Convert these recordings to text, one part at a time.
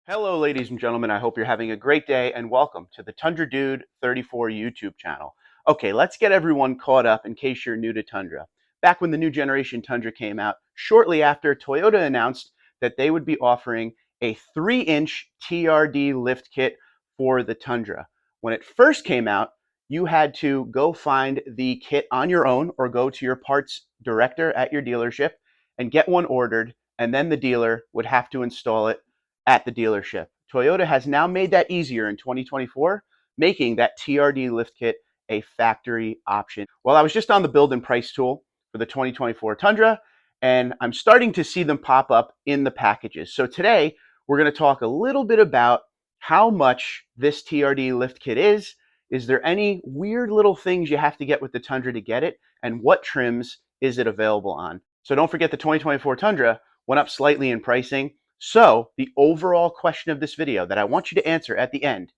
Hello, ladies and gentlemen. I hope you're having a great day and welcome to the Tundra Dude 34 YouTube channel. Okay, let's get everyone caught up in case you're new to Tundra. Back when the new generation Tundra came out, shortly after, Toyota announced that they would be offering a 3-inch TRD lift kit for the Tundra. When it first came out, you had to go find the kit on your own or go to your parts director at your dealership and get one ordered, and then the dealer would have to install it at the dealership. Toyota has now made that easier in 2024, making that TRD lift kit a factory option. Well, I was just on the build and price tool for the 2024 Tundra, and I'm starting to see them pop up in the packages. So today, we're going to talk a little bit about how much this TRD lift kit is. Is there any weird little things you have to get with the Tundra to get it? And what trims is it available on? So don't forget the 2024 Tundra went up slightly in pricing. So the overall question of this video that I want you to answer at the end,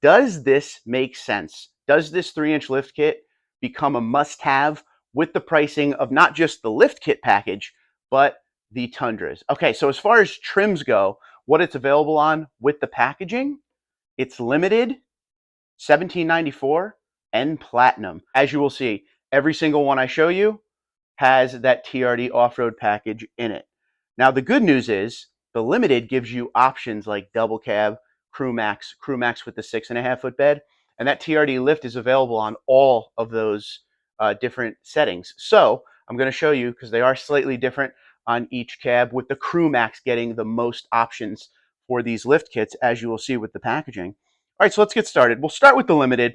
does this make sense? Does this 3-inch lift kit become a must-have with the pricing of not just the lift kit package, but the Tundras? Okay, so as far as trims go, what it's available on with the packaging, it's limited, $17.94, and platinum. As you will see, every single one I show you has that TRD off-road package in it. Now, the good news is the limited gives you options like double cab, Crewmax with the 6.5 foot bed, and that TRD lift is available on all of those different settings. So I'm going to show you, because they are slightly different on each cab, with the Crewmax getting the most options for these lift kits, as you will see with the packaging. All right, so let's get started. We'll start with the limited,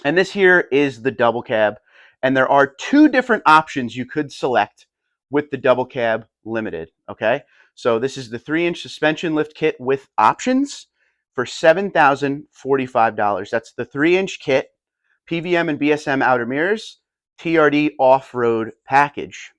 and this here is the double cab, and there are two different options you could select with the double cab limited, okay? So this is the 3-inch suspension lift kit with options for $7,045. That's the 3-inch kit, PVM and BSM outer mirrors, TRD off-road package.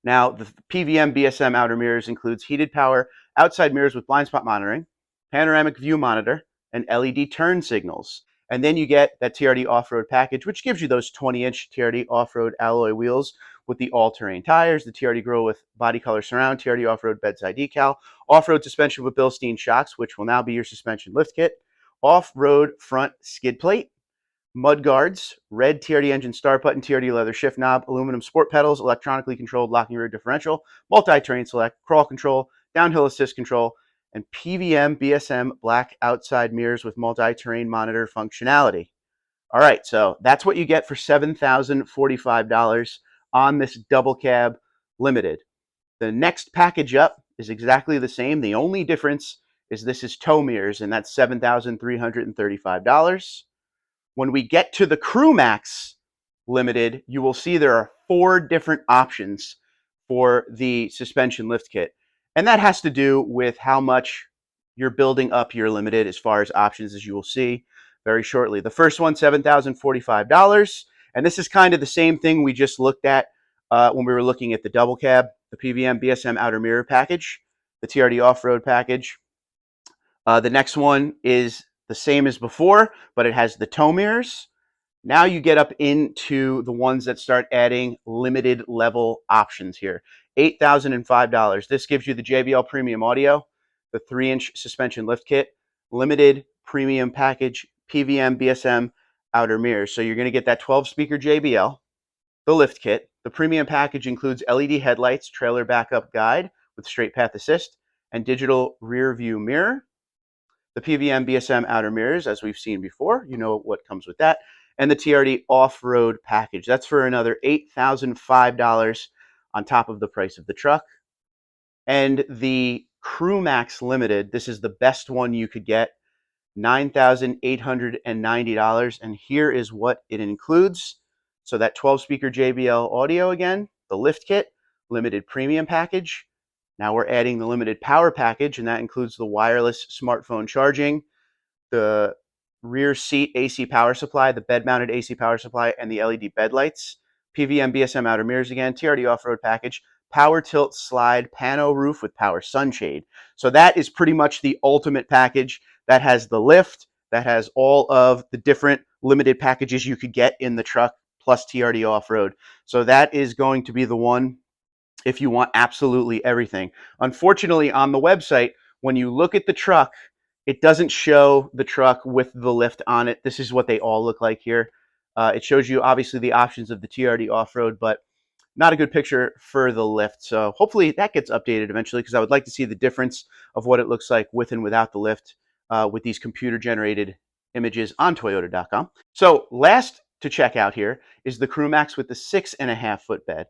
Now, the PVM BSM outer mirrors includes heated power outside mirrors with blind spot monitoring, panoramic view monitor, and LED turn signals. And then you get that TRD off-road package, which gives you those 20-inch TRD off-road alloy wheels with the all-terrain tires, the TRD grill with body color surround, TRD off-road bedside decal, off-road suspension with Bilstein shocks, which will now be your suspension lift kit, off-road front skid plate, mud guards, red TRD engine start button, TRD leather shift knob, aluminum sport pedals, electronically controlled locking rear differential, multi-terrain select, crawl control, downhill assist control, and PVM BSM black outside mirrors with multi-terrain monitor functionality. All right, so that's what you get for $7,045 on this double cab limited. The next package up is exactly the same. The only difference is this is tow mirrors, and that's $7,335. When we get to the Crewmax limited, you will see there are 4 different options for the suspension lift kit. And that has to do with how much you're building up your limited as far as options, as you will see very shortly. The first one, $7,045. And this is kind of the same thing we just looked at when we were looking at the double cab, the PVM BSM outer mirror package, the TRD off-road package. The next one is the same as before, but it has the tow mirrors. Now you get up into the ones that start adding limited level options here. $8,005. This gives you the JBL premium audio, the 3-inch suspension lift kit, limited premium package, PVM BSM outer mirrors. So you're going to get that 12-speaker JBL, the lift kit. The premium package includes LED headlights, trailer backup guide with straight path assist, and digital rear view mirror. The PVM BSM outer mirrors, as we've seen before, you know what comes with that, and the TRD off-road package. That's for another $8,005 on top of the price of the truck. And the Crewmax Limited, this is the best one you could get, $9,890. And here is what it includes. So that 12-speaker JBL audio again, the lift kit, limited premium package. Now we're adding the limited power package, and that includes the wireless smartphone charging, the rear seat AC power supply, the bed-mounted AC power supply, and the LED bed lights, PVM BSM outer mirrors again, TRD off-road package, power tilt slide pano roof with power sunshade. So that is pretty much the ultimate package. That has the lift, that has all of the different limited packages you could get in the truck, plus TRD off-road. So that is going to be the one if you want absolutely everything. Unfortunately, on the website, when you look at the truck, it doesn't show the truck with the lift on it. This is what they all look like here. It shows you obviously the options of the TRD off-road, but not a good picture for the lift. So hopefully that gets updated eventually, because I would like to see the difference of what it looks like with and without the lift with these computer generated images on Toyota.com. So last to check out here is the Crewmax with the 6.5 foot bed.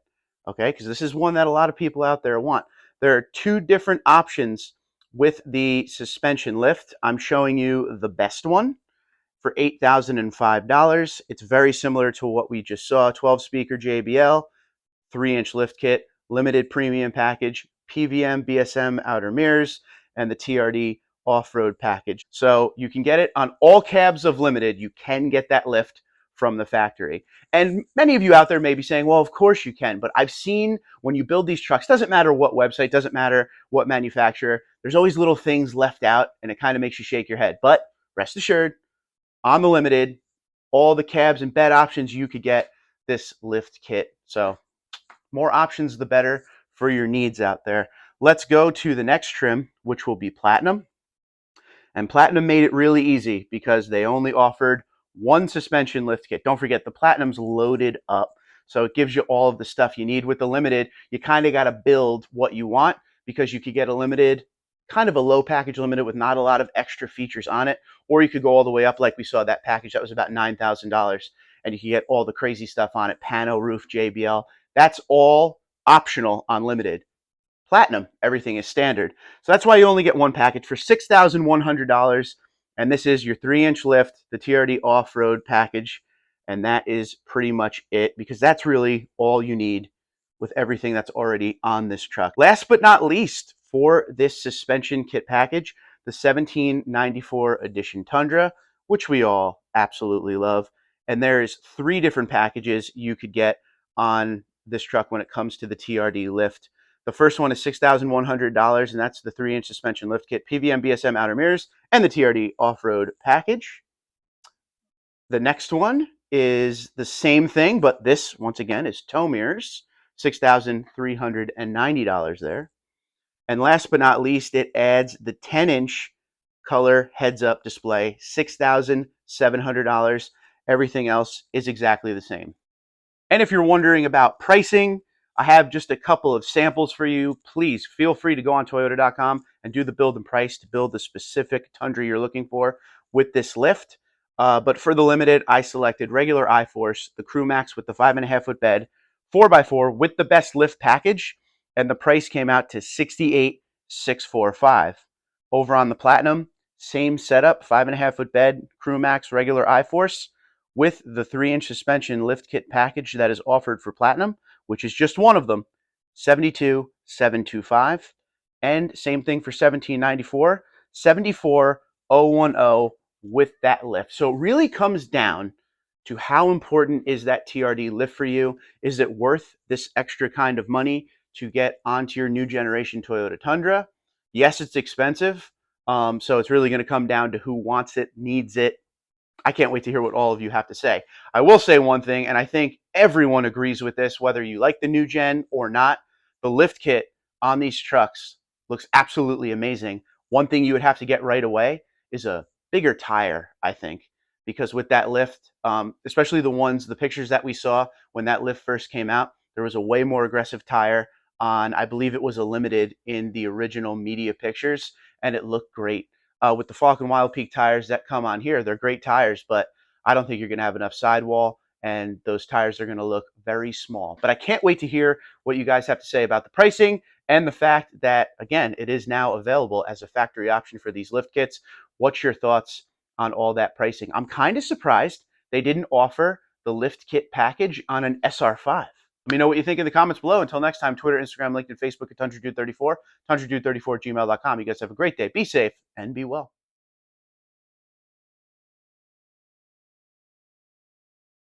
Okay, because this is one that a lot of people out there want. There are two different options with the suspension lift. I'm showing you the best one for $8,005. It's very similar to what we just saw, 12 speaker JBL, 3-inch lift kit, limited premium package, PVM, BSM outer mirrors, and the TRD off-road package. So you can get it on all cabs of limited. You can get that lift from the factory. And many of you out there may be saying, well, of course you can, but I've seen when you build these trucks, doesn't matter what website, doesn't matter what manufacturer, there's always little things left out, and it kind of makes you shake your head. But rest assured, on the limited, all the cabs and bed options, you could get this lift kit. So more options, the better for your needs out there. Let's go to the next trim, which will be Platinum. And Platinum made it really easy because they only offered one suspension lift kit. Don't forget, the Platinum's loaded up. So it gives you all of the stuff you need. With the limited, you kind of got to build what you want, because you could get a limited, kind of a low package limited with not a lot of extra features on it. Or you could go all the way up, like we saw that package that was about $9,000, and you could get all the crazy stuff on it, pano, roof, JBL. That's all optional on limited. Platinum, everything is standard. So that's why you only get one package for $6,100. And this is your 3-inch lift, the TRD off-road package. And that is pretty much it, because that's really all you need with everything that's already on this truck. Last but not least, for this suspension kit package, the 1794 edition Tundra, which we all absolutely love. And there's 3 different packages you could get on this truck when it comes to the TRD lift. The first one is $6,100, and that's the 3-inch suspension lift kit, PVM, BSM outer mirrors, and the TRD off-road package. The next one is the same thing, but this, once again, is tow mirrors, $6,390 there. And last but not least, it adds the 10-inch color heads-up display, $6,700. Everything else is exactly the same. And if you're wondering about pricing, I have just a couple of samples for you. Please feel free to go on Toyota.com and do the build and price to build the specific Tundra you're looking for with this lift. But for the limited, I selected regular I-Force, the Crewmax with the 5.5 foot bed, 4x4 with the best lift package, and the price came out to $68,645. Over on the Platinum, same setup, 5.5 foot bed, Crewmax, regular I-Force, with the 3-inch suspension lift kit package that is offered for Platinum, which is just one of them, $72,725. And same thing for 1794, $74,010 with that lift. So it really comes down to how important is that TRD lift for you? Is it worth this extra kind of money to get onto your new generation Toyota Tundra? Yes, it's expensive. So it's really going to come down to who wants it, needs it. I can't wait to hear what all of you have to say. I will say one thing, and I think everyone agrees with this, whether you like the new gen or not, the lift kit on these trucks looks absolutely amazing. One thing you would have to get right away is a bigger tire, I think, because with that lift, especially the pictures that we saw when that lift first came out, there was a way more aggressive tire on, I believe it was a limited in the original media pictures, and it looked great. With the Falcon Wild Peak tires that come on here, they're great tires, but I don't think you're going to have enough sidewall, and those tires are going to look very small. But I can't wait to hear what you guys have to say about the pricing and the fact that, again, it is now available as a factory option for these lift kits. What's your thoughts on all that pricing? I'm kind of surprised they didn't offer the lift kit package on an SR5. Let me know what you think in the comments below. Until next time, Twitter, Instagram, LinkedIn, Facebook at TundraDude34, TundraDude34 at gmail.com. You guys have a great day. Be safe and be well.